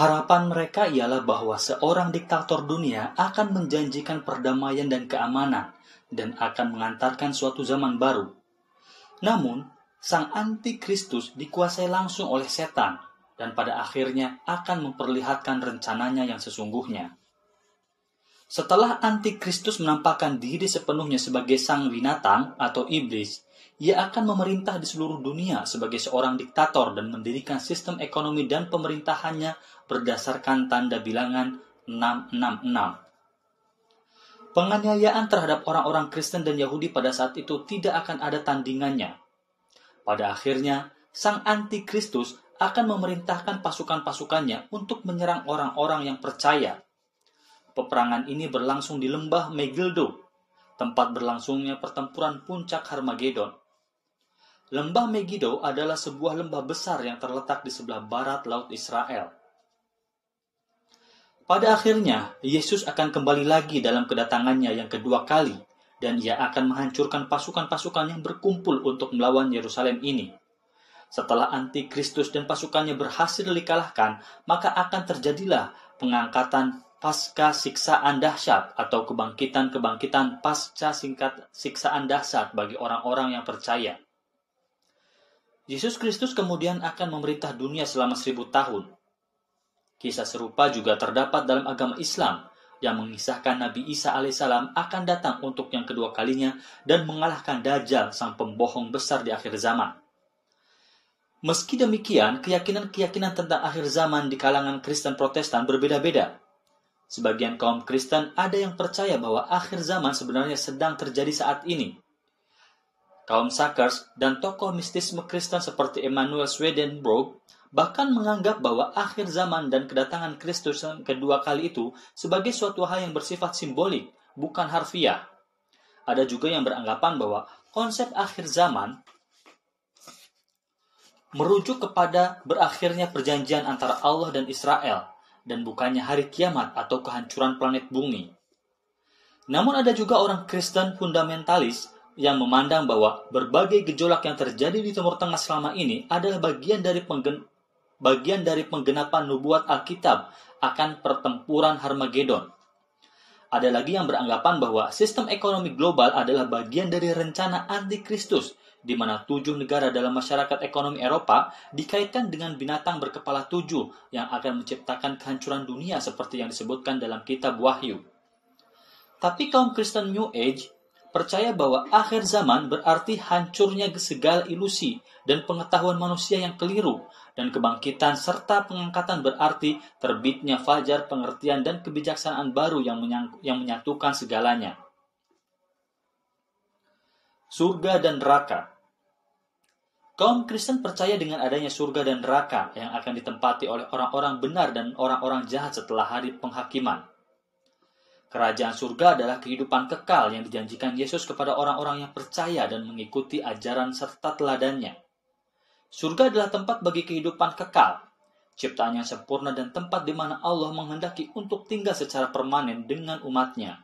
Harapan mereka ialah bahwa seorang diktator dunia akan menjanjikan perdamaian dan keamanan dan akan mengantarkan suatu zaman baru. Namun, sang antikristus dikuasai langsung oleh setan dan pada akhirnya akan memperlihatkan rencananya yang sesungguhnya. Setelah antikristus menampakkan diri sepenuhnya sebagai sang binatang atau iblis, ia akan memerintah di seluruh dunia sebagai seorang diktator dan mendirikan sistem ekonomi dan pemerintahannya berdasarkan tanda bilangan 666. Penganiayaan terhadap orang-orang Kristen dan Yahudi pada saat itu tidak akan ada tandingannya. Pada akhirnya, sang antikristus akan memerintahkan pasukan-pasukannya untuk menyerang orang-orang yang percaya. Peperangan ini berlangsung di lembah Megiddo, tempat berlangsungnya pertempuran puncak Harmagedon. Lembah Megiddo adalah sebuah lembah besar yang terletak di sebelah barat Laut Israel. Pada akhirnya, Yesus akan kembali lagi dalam kedatangannya yang kedua kali, dan ia akan menghancurkan pasukan-pasukan yang berkumpul untuk melawan Yerusalem ini. Setelah antikristus dan pasukannya berhasil dikalahkan, maka akan terjadilah pengangkatan pasca siksaan dahsyat atau kebangkitan pasca siksaan dahsyat bagi orang-orang yang percaya. Yesus Kristus kemudian akan memerintah dunia selama 1000 tahun. Kisah serupa juga terdapat dalam agama Islam yang mengisahkan Nabi Isa alaihissalam akan datang untuk yang kedua kalinya dan mengalahkan Dajjal, sang pembohong besar di akhir zaman. Meski demikian, keyakinan-keyakinan tentang akhir zaman di kalangan Kristen Protestan berbeda-beda. Sebagian kaum Kristen ada yang percaya bahwa akhir zaman sebenarnya sedang terjadi saat ini. Kaum Sakers dan tokoh mistisme Kristen seperti Emanuel Swedenborg bahkan menganggap bahwa akhir zaman dan kedatangan Kristus yang kedua kali itu sebagai suatu hal yang bersifat simbolik, bukan harfiah. Ada juga yang beranggapan bahwa konsep akhir zaman merujuk kepada berakhirnya perjanjian antara Allah dan Israel, dan bukannya hari kiamat atau kehancuran planet bumi. Namun ada juga orang Kristen fundamentalis yang memandang bahwa berbagai gejolak yang terjadi di Timur Tengah selama ini adalah bagian dari penggenapan nubuat Alkitab akan pertempuran Harmagedon. Ada lagi yang beranggapan bahwa sistem ekonomi global adalah bagian dari rencana antikristus, di mana 7 negara dalam masyarakat ekonomi Eropa dikaitkan dengan binatang berkepala 7 yang akan menciptakan kehancuran dunia seperti yang disebutkan dalam kitab Wahyu. Tapi kaum Kristen New Age percaya bahwa akhir zaman berarti hancurnya segala ilusi dan pengetahuan manusia yang keliru, dan kebangkitan serta pengangkatan berarti terbitnya fajar pengertian dan kebijaksanaan baru yang menyatukan segalanya. Surga dan neraka. Kaum Kristen percaya dengan adanya surga dan neraka yang akan ditempati oleh orang-orang benar dan orang-orang jahat setelah hari penghakiman. Kerajaan surga adalah kehidupan kekal yang dijanjikan Yesus kepada orang-orang yang percaya dan mengikuti ajaran serta teladannya. Surga adalah tempat bagi kehidupan kekal, ciptaan yang sempurna dan tempat di mana Allah menghendaki untuk tinggal secara permanen dengan umatnya.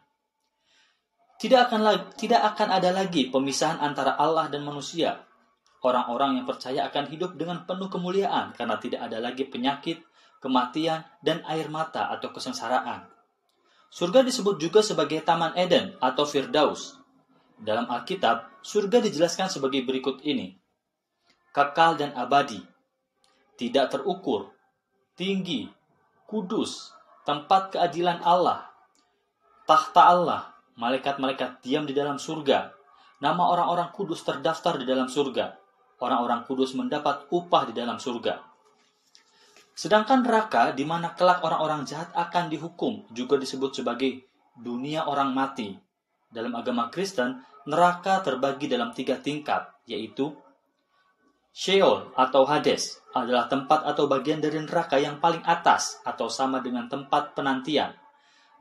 Tidak akan ada lagi pemisahan antara Allah dan manusia. Orang-orang yang percaya akan hidup dengan penuh kemuliaan karena tidak ada lagi penyakit, kematian, dan air mata atau kesengsaraan. Surga disebut juga sebagai Taman Eden atau Firdaus. Dalam Alkitab, surga dijelaskan sebagai berikut ini. Kekal dan abadi, tidak terukur, tinggi, kudus, tempat keadilan Allah, tahta Allah, malaikat-malaikat diam di dalam surga, nama orang-orang kudus terdaftar di dalam surga, orang-orang kudus mendapat upah di dalam surga. Sedangkan neraka, di mana kelak orang-orang jahat akan dihukum, juga disebut sebagai dunia orang mati. Dalam agama Kristen, neraka terbagi dalam 3 tingkat, yaitu Sheol atau Hades adalah tempat atau bagian dari neraka yang paling atas atau sama dengan tempat penantian.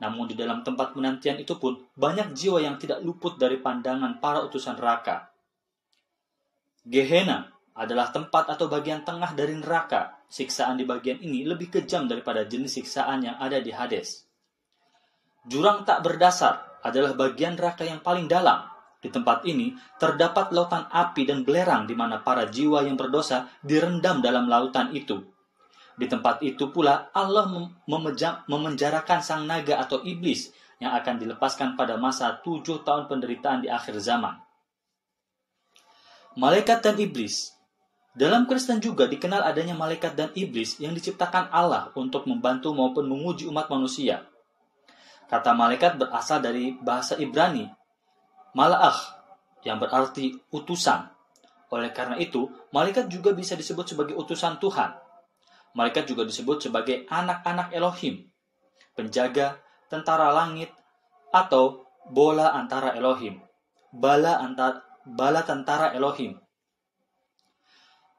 Namun di dalam tempat penantian itu pun banyak jiwa yang tidak luput dari pandangan para utusan neraka. Gehenna adalah tempat atau bagian tengah dari neraka. Siksaan di bagian ini lebih kejam daripada jenis siksaan yang ada di Hades. Jurang tak berdasar adalah bagian neraka yang paling dalam. Di tempat ini terdapat lautan api dan belerang di mana para jiwa yang berdosa direndam dalam lautan itu. Di tempat itu pula Allah memenjarakan sang naga atau iblis yang akan dilepaskan pada masa 7 tahun penderitaan di akhir zaman. Malaikat dan iblis. Dalam Kristen juga dikenal adanya malaikat dan iblis yang diciptakan Allah untuk membantu maupun menguji umat manusia. Kata malaikat berasal dari bahasa Ibrani, mala'ach, yang berarti utusan. Oleh karena itu, malaikat juga bisa disebut sebagai utusan Tuhan. Malaikat juga disebut sebagai anak-anak Elohim, penjaga, tentara langit, atau bola antara Elohim, bala tentara Elohim.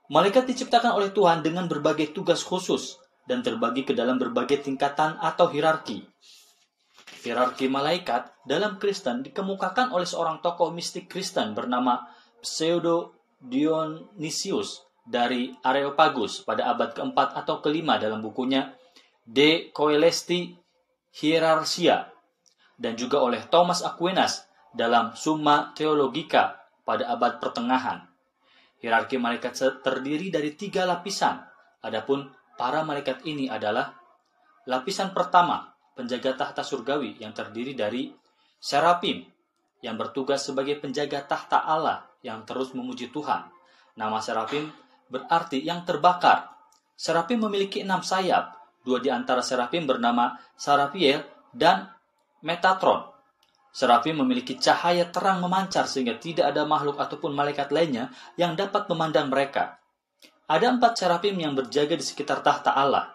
Malaikat diciptakan oleh Tuhan dengan berbagai tugas khusus dan terbagi ke dalam berbagai tingkatan atau hierarki. Hierarki malaikat dalam Kristen dikemukakan oleh seorang tokoh mistik Kristen bernama Pseudo Dionysius dari Areopagus pada abad keempat atau kelima dalam bukunya De Coelesti Hierarchia, dan juga oleh Thomas Aquinas dalam Summa Theologica pada abad pertengahan. Hierarki malaikat terdiri dari 3 lapisan. Adapun para malaikat ini adalah lapisan pertama, penjaga tahta surgawi yang terdiri dari serafim yang bertugas sebagai penjaga tahta Allah yang terus memuji Tuhan. Nama serafim berarti yang terbakar. Serafim memiliki 6 sayap. 2 di antara serafim bernama Sarafiel dan Metatron. Serafim memiliki cahaya terang memancar sehingga tidak ada makhluk ataupun malaikat lainnya yang dapat memandang mereka. Ada 4 serafim yang berjaga di sekitar tahta Allah.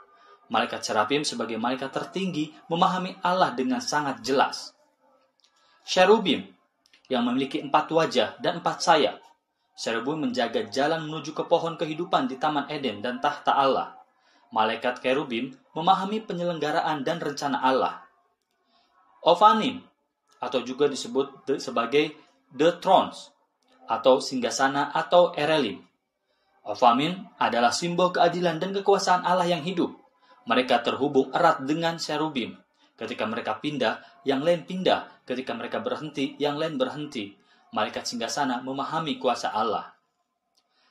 Malaikat serafim sebagai malaikat tertinggi memahami Allah dengan sangat jelas. Cherubim yang memiliki 4 wajah dan 4 sayap. Cherubim menjaga jalan menuju ke pohon kehidupan di Taman Eden dan tahta Allah. Malaikat cherubim memahami penyelenggaraan dan rencana Allah. Ophanim, atau juga disebut sebagai The Thrones, atau singgasana atau Erelim. Ophanim adalah simbol keadilan dan kekuasaan Allah yang hidup. Mereka terhubung erat dengan cherubim. Ketika mereka pindah, yang lain pindah. Ketika mereka berhenti, yang lain berhenti. Malaikat singgasana memahami kuasa Allah.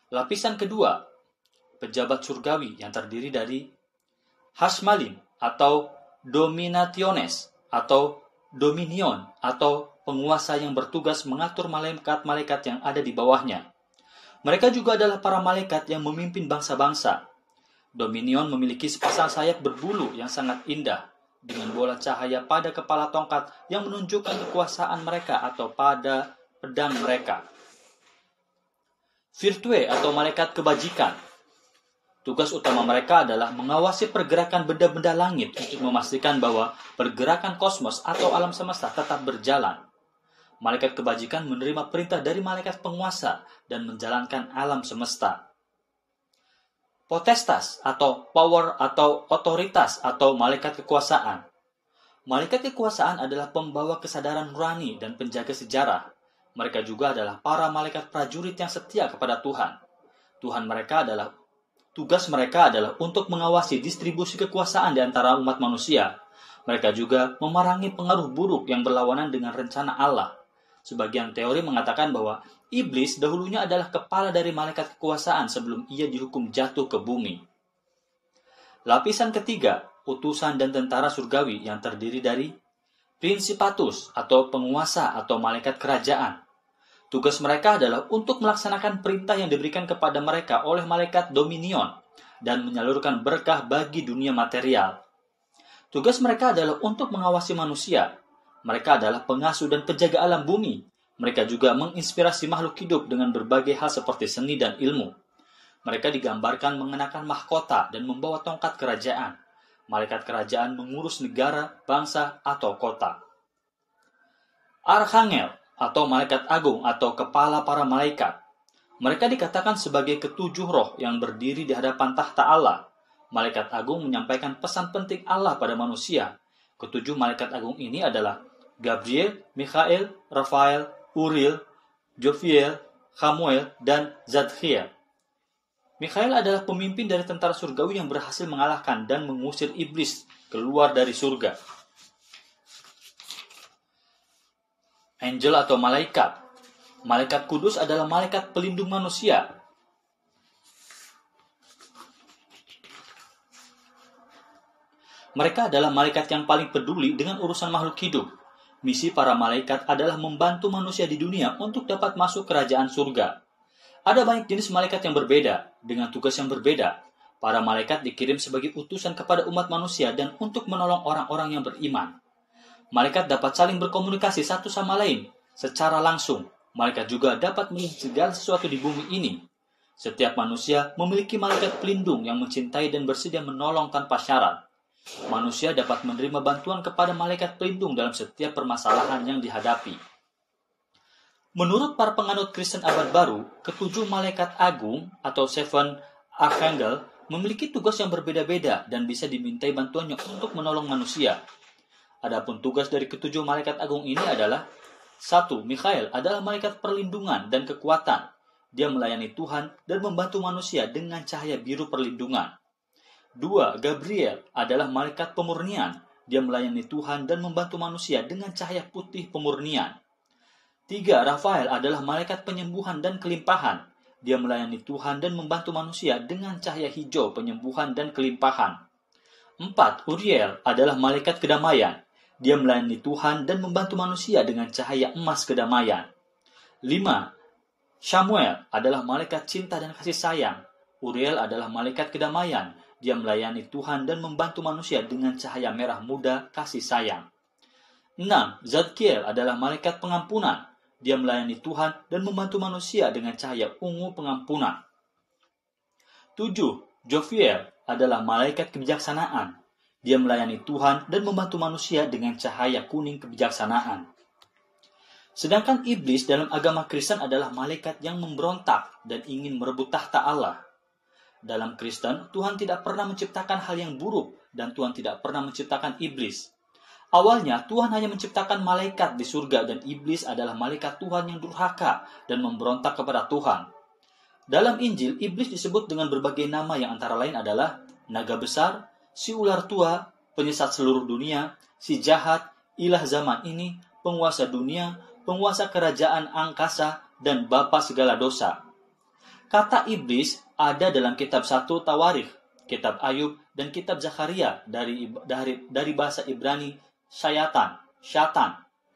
Lapisan kedua, pejabat surgawi yang terdiri dari Hashmalim atau Dominationes atau Dominion atau penguasa yang bertugas mengatur malaikat-malaikat yang ada di bawahnya. Mereka juga adalah para malaikat yang memimpin bangsa-bangsa. Dominion memiliki sepasang sayap berbulu yang sangat indah dengan bola cahaya pada kepala tongkat yang menunjukkan kekuasaan mereka atau pada pedang mereka. Virtue atau malaikat kebajikan. Tugas utama mereka adalah mengawasi pergerakan benda-benda langit untuk memastikan bahwa pergerakan kosmos atau alam semesta tetap berjalan. Malaikat kebajikan menerima perintah dari malaikat penguasa dan menjalankan alam semesta. Potestas atau power atau otoritas atau malaikat kekuasaan. Malaikat kekuasaan adalah pembawa kesadaran nurani dan penjaga sejarah. Mereka juga adalah para malaikat prajurit yang setia kepada Tuhan. Tugas mereka adalah untuk mengawasi distribusi kekuasaan di antara umat manusia. Mereka juga memerangi pengaruh buruk yang berlawanan dengan rencana Allah. Sebagian teori mengatakan bahwa iblis dahulunya adalah kepala dari malaikat kekuasaan sebelum ia dihukum jatuh ke bumi. Lapisan ketiga, utusan dan tentara surgawi yang terdiri dari Principatus atau penguasa atau malaikat kerajaan. Tugas mereka adalah untuk melaksanakan perintah yang diberikan kepada mereka oleh malaikat Dominion dan menyalurkan berkah bagi dunia material. Tugas mereka adalah untuk mengawasi manusia. Mereka adalah pengasuh dan penjaga alam bumi. Mereka juga menginspirasi makhluk hidup dengan berbagai hal seperti seni dan ilmu. Mereka digambarkan mengenakan mahkota dan membawa tongkat kerajaan. Malaikat kerajaan mengurus negara, bangsa, atau kota. Archangel atau malaikat agung atau kepala para malaikat. Mereka dikatakan sebagai ketujuh roh yang berdiri di hadapan tahta Allah. Malaikat agung menyampaikan pesan penting Allah pada manusia. Ketujuh malaikat agung ini adalah Gabriel, Mikhael, Rafael, Uriel, Jophiel, Chamuel, dan Zadkiel. Mikhael adalah pemimpin dari tentara surgawi yang berhasil mengalahkan dan mengusir iblis keluar dari surga. Angel atau malaikat. Malaikat kudus adalah malaikat pelindung manusia. Mereka adalah malaikat yang paling peduli dengan urusan makhluk hidup. Misi para malaikat adalah membantu manusia di dunia untuk dapat masuk kerajaan surga. Ada banyak jenis malaikat yang berbeda, dengan tugas yang berbeda. Para malaikat dikirim sebagai utusan kepada umat manusia dan untuk menolong orang-orang yang beriman. Malaikat dapat saling berkomunikasi satu sama lain secara langsung. Malaikat juga dapat melihat segala sesuatu di bumi ini. Setiap manusia memiliki malaikat pelindung yang mencintai dan bersedia menolong tanpa syarat. Manusia dapat menerima bantuan kepada malaikat pelindung dalam setiap permasalahan yang dihadapi. Menurut para penganut Kristen abad baru, ketujuh malaikat agung atau Seven Archangel memiliki tugas yang berbeda-beda dan bisa dimintai bantuannya untuk menolong manusia. Adapun tugas dari ketujuh malaikat agung ini adalah: 1. Mikhael adalah malaikat perlindungan dan kekuatan. Dia melayani Tuhan dan membantu manusia dengan cahaya biru perlindungan. 2. Gabriel adalah malaikat pemurnian. Dia melayani Tuhan dan membantu manusia dengan cahaya putih pemurnian. 3. Rafael adalah malaikat penyembuhan dan kelimpahan. Dia melayani Tuhan dan membantu manusia dengan cahaya hijau penyembuhan dan kelimpahan. 4. Uriel adalah malaikat kedamaian. Dia melayani Tuhan dan membantu manusia dengan cahaya emas kedamaian. 5. Samuel adalah malaikat cinta dan kasih sayang. Uriel adalah malaikat kedamaian. Dia melayani Tuhan dan membantu manusia dengan cahaya merah muda kasih sayang. 6. Zadkiel adalah malaikat pengampunan. Dia melayani Tuhan dan membantu manusia dengan cahaya ungu pengampunan. 7. Jophiel adalah malaikat kebijaksanaan. Dia melayani Tuhan dan membantu manusia dengan cahaya kuning kebijaksanaan. Sedangkan iblis dalam agama Kristen adalah malaikat yang memberontak dan ingin merebut tahta Allah. Dalam Kristen, Tuhan tidak pernah menciptakan hal yang buruk dan Tuhan tidak pernah menciptakan iblis. Awalnya, Tuhan hanya menciptakan malaikat di surga dan iblis adalah malaikat Tuhan yang durhaka dan memberontak kepada Tuhan. Dalam Injil, iblis disebut dengan berbagai nama yang antara lain adalah naga besar, si ular tua, penyesat seluruh dunia, si jahat, ilah zaman ini, penguasa dunia, penguasa kerajaan angkasa, dan bapa segala dosa. Kata iblis ada dalam kitab 1 Tawarikh, kitab Ayub, dan kitab Zakaria dari bahasa Ibrani syaitan,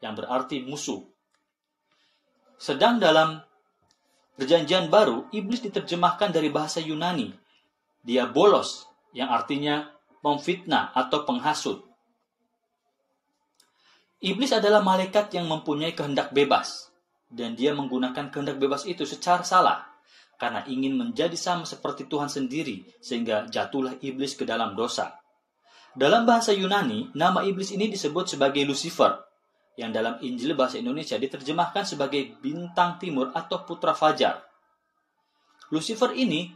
yang berarti musuh. Sedang dalam Perjanjian Baru, iblis diterjemahkan dari bahasa Yunani, diabolos, yang artinya pemfitnah atau penghasut. Iblis adalah malaikat yang mempunyai kehendak bebas, dan dia menggunakan kehendak bebas itu secara salah, karena ingin menjadi sama seperti Tuhan sendiri, sehingga jatuhlah iblis ke dalam dosa. Dalam bahasa Yunani, nama iblis ini disebut sebagai Lucifer, yang dalam Injil bahasa Indonesia diterjemahkan sebagai bintang timur atau putra fajar. Lucifer ini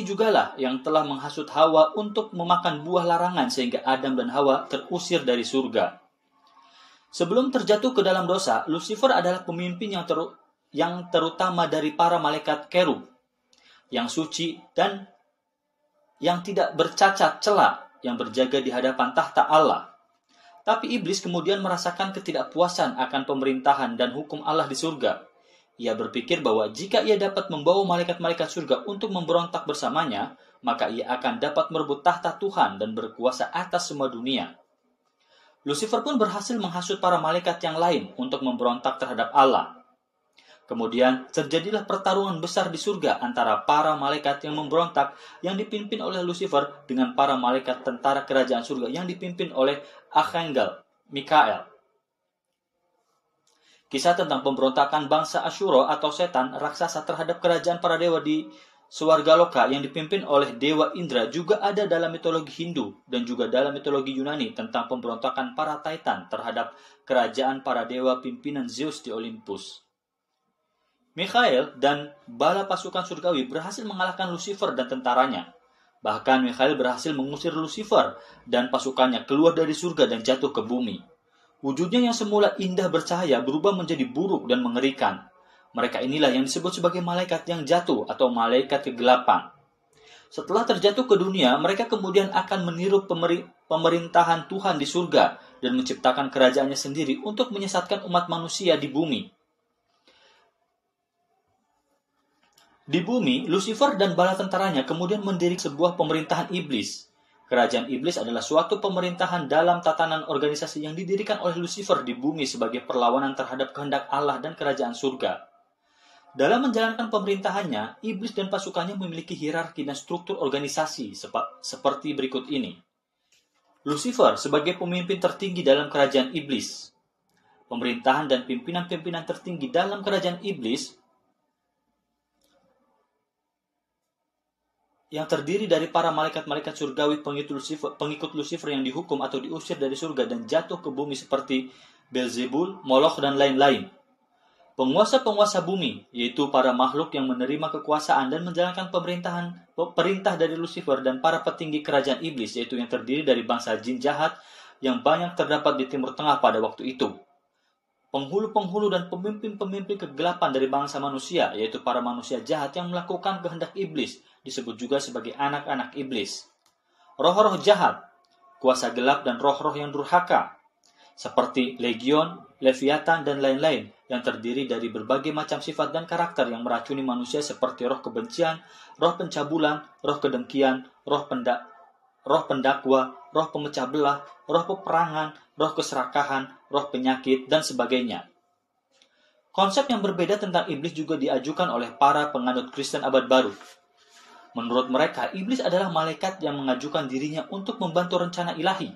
jugalah yang telah menghasut Hawa untuk memakan buah larangan sehingga Adam dan Hawa terusir dari surga. Sebelum terjatuh ke dalam dosa, Lucifer adalah pemimpin yang terutama dari para malaikat kerub, yang suci dan yang tidak bercacat celah, yang berjaga di hadapan tahta Allah. Tapi iblis kemudian merasakan ketidakpuasan akan pemerintahan dan hukum Allah di surga. Ia berpikir bahwa jika ia dapat membawa malaikat-malaikat surga untuk memberontak bersamanya, maka ia akan dapat merebut tahta Tuhan dan berkuasa atas semua dunia. Lucifer pun berhasil menghasut para malaikat yang lain untuk memberontak terhadap Allah. Kemudian terjadilah pertarungan besar di surga antara para malaikat yang memberontak yang dipimpin oleh Lucifer dengan para malaikat tentara kerajaan surga yang dipimpin oleh Archangel Mikhael. Kisah tentang pemberontakan bangsa Asyura atau setan raksasa terhadap kerajaan para dewa di Swargaloka yang dipimpin oleh Dewa Indra juga ada dalam mitologi Hindu dan juga dalam mitologi Yunani tentang pemberontakan para Titan terhadap kerajaan para dewa pimpinan Zeus di Olympus. Mikhael dan bala pasukan surgawi berhasil mengalahkan Lucifer dan tentaranya. Bahkan Mikhael berhasil mengusir Lucifer dan pasukannya keluar dari surga dan jatuh ke bumi. Wujudnya yang semula indah bercahaya berubah menjadi buruk dan mengerikan. Mereka inilah yang disebut sebagai malaikat yang jatuh atau malaikat kegelapan. Setelah terjatuh ke dunia, mereka kemudian akan meniru pemerintahan Tuhan di surga dan menciptakan kerajaannya sendiri untuk menyesatkan umat manusia di bumi. Di bumi, Lucifer dan bala tentaranya kemudian mendirikan sebuah pemerintahan iblis. Kerajaan iblis adalah suatu pemerintahan dalam tatanan organisasi yang didirikan oleh Lucifer di bumi sebagai perlawanan terhadap kehendak Allah dan kerajaan surga. Dalam menjalankan pemerintahannya, iblis dan pasukannya memiliki hierarki dan struktur organisasi seperti berikut ini. Lucifer sebagai pemimpin tertinggi dalam kerajaan iblis. Pemerintahan dan pimpinan-pimpinan tertinggi dalam kerajaan iblis yang terdiri dari para malaikat-malaikat surgawi pengikut Lucifer yang dihukum atau diusir dari surga dan jatuh ke bumi seperti Beelzebul, Moloch, dan lain-lain. Penguasa-penguasa bumi, yaitu para makhluk yang menerima kekuasaan dan menjalankan perintah dari Lucifer dan para petinggi kerajaan iblis, yaitu yang terdiri dari bangsa jin jahat yang banyak terdapat di Timur Tengah pada waktu itu. Penghulu-penghulu dan pemimpin-pemimpin kegelapan dari bangsa manusia, yaitu para manusia jahat yang melakukan kehendak iblis, disebut juga sebagai anak-anak iblis. Roh-roh jahat, kuasa gelap dan roh-roh yang durhaka, seperti Legion, Leviathan, dan lain-lain, yang terdiri dari berbagai macam sifat dan karakter yang meracuni manusia seperti roh kebencian, roh pencabulan, roh kedengkian, roh pendakwa, roh pemecah belah, roh peperangan, roh keserakahan, roh penyakit, dan sebagainya. Konsep yang berbeda tentang iblis juga diajukan oleh para penganut Kristen abad baru. Menurut mereka, iblis adalah malaikat yang mengajukan dirinya untuk membantu rencana ilahi.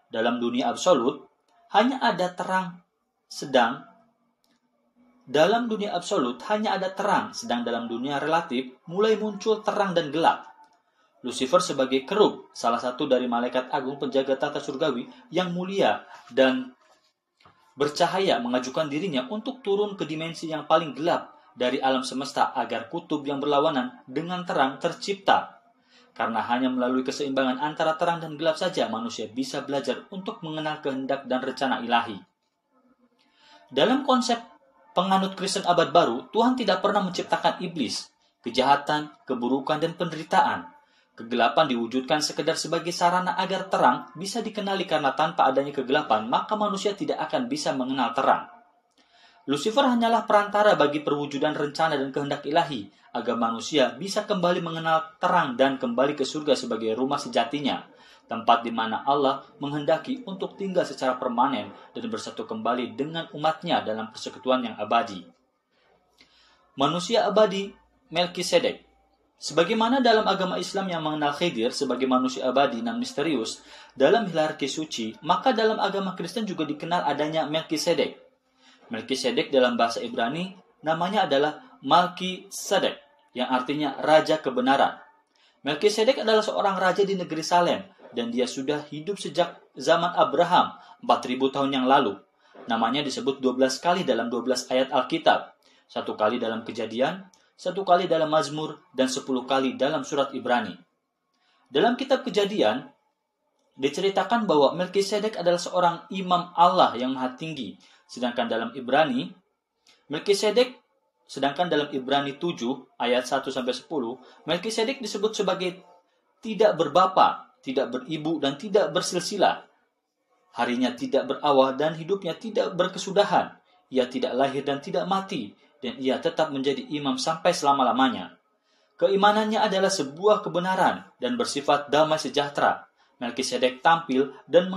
Dalam dunia absolut, hanya ada terang, sedang dalam dunia relatif mulai muncul terang dan gelap. Lucifer sebagai kerub, salah satu dari malaikat agung penjaga tata surgawi yang mulia dan bercahaya, mengajukan dirinya untuk turun ke dimensi yang paling gelap dari alam semesta agar kutub yang berlawanan dengan terang tercipta. Karena hanya melalui keseimbangan antara terang dan gelap saja manusia bisa belajar untuk mengenal kehendak dan rencana ilahi. Dalam konsep penganut Kristen abad baru, Tuhan tidak pernah menciptakan iblis, kejahatan, keburukan, dan penderitaan. Kegelapan diwujudkan sekedar sebagai sarana agar terang bisa dikenali, karena tanpa adanya kegelapan, maka manusia tidak akan bisa mengenal terang. Lucifer hanyalah perantara bagi perwujudan rencana dan kehendak ilahi, agar manusia bisa kembali mengenal terang dan kembali ke surga sebagai rumah sejatinya, tempat di mana Allah menghendaki untuk tinggal secara permanen dan bersatu kembali dengan umatnya dalam persekutuan yang abadi. Manusia abadi Melkisedek. Sebagaimana dalam agama Islam yang mengenal Khidir sebagai manusia abadi dan misterius dalam hierarki suci, maka dalam agama Kristen juga dikenal adanya Melkisedek. Melkisedek dalam bahasa Ibrani namanya adalah Malki-Sedek, yang artinya Raja Kebenaran. Melkisedek adalah seorang raja di negeri Salem, dan dia sudah hidup sejak zaman Abraham 4000 tahun yang lalu. Namanya disebut 12 kali dalam 12 ayat Alkitab, 1 kali dalam Kejadian, 1 kali dalam Mazmur, dan 10 kali dalam surat Ibrani. Dalam kitab Kejadian, diceritakan bahwa Melkisedek adalah seorang imam Allah yang maha tinggi, sedangkan dalam Ibrani 7 ayat 1-10, Melkisedek disebut sebagai tidak berbapa, tidak beribu, dan tidak bersilsilah. Harinya tidak berawal dan hidupnya tidak berkesudahan. Ia tidak lahir dan tidak mati, dan ia tetap menjadi imam sampai selama-lamanya. Keimanannya adalah sebuah kebenaran dan bersifat damai sejahtera. Melkisedek tampil dan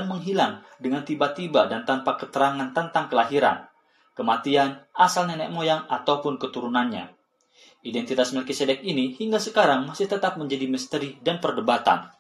menghilang dengan tiba-tiba dan tanpa keterangan tentang kelahiran, kematian, asal nenek moyang, ataupun keturunannya. Identitas Melkisedek ini hingga sekarang masih tetap menjadi misteri dan perdebatan.